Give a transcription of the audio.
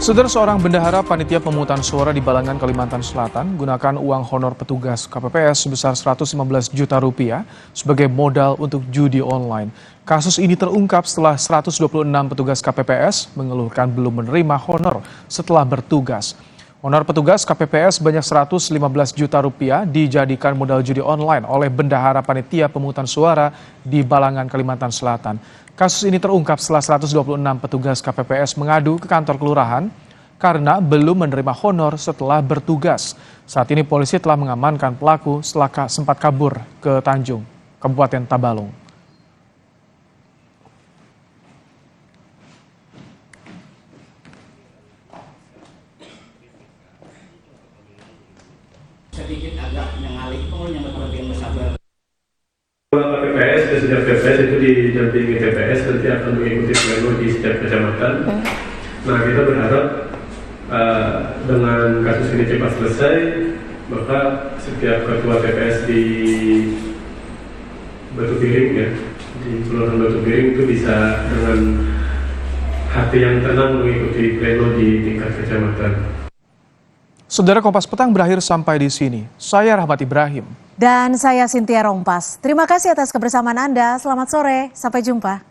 Saudara, seorang bendahara panitia pemungutan suara di Balangan, Kalimantan Selatan gunakan uang honor petugas KPPS sebesar 115 juta rupiah sebagai modal untuk judi online. Kasus ini terungkap setelah 126 petugas KPPS mengeluhkan belum menerima honor setelah bertugas. Honor petugas KPPS banyak 115 juta rupiah dijadikan modal judi online oleh bendahara panitia pemungutan suara di Balangan, Kalimantan Selatan. Kasus ini terungkap setelah 126 petugas KPPS mengadu ke kantor kelurahan karena belum menerima honor setelah bertugas. Saat ini polisi telah mengamankan pelaku setelah sempat kabur ke Tanjung, Kabupaten Tabalong. Sedikit agak nyengalik yang berlebihan bersabar. KPPS dan setiap TPS itu didampingi TPS nanti akan mengikuti pleno di setiap kecamatan. Nah, kita berharap dengan kasus ini cepat selesai, maka setiap ketua TPS di Batu Piring di Kelurahan Batu Piring itu bisa dengan hati yang tenang mengikuti pleno di tingkat kecamatan. Saudara, Kompas Petang berakhir sampai di sini. Saya Rahmat Ibrahim. Dan saya Cynthia Rompas. Terima kasih atas kebersamaan Anda. Selamat sore, sampai jumpa.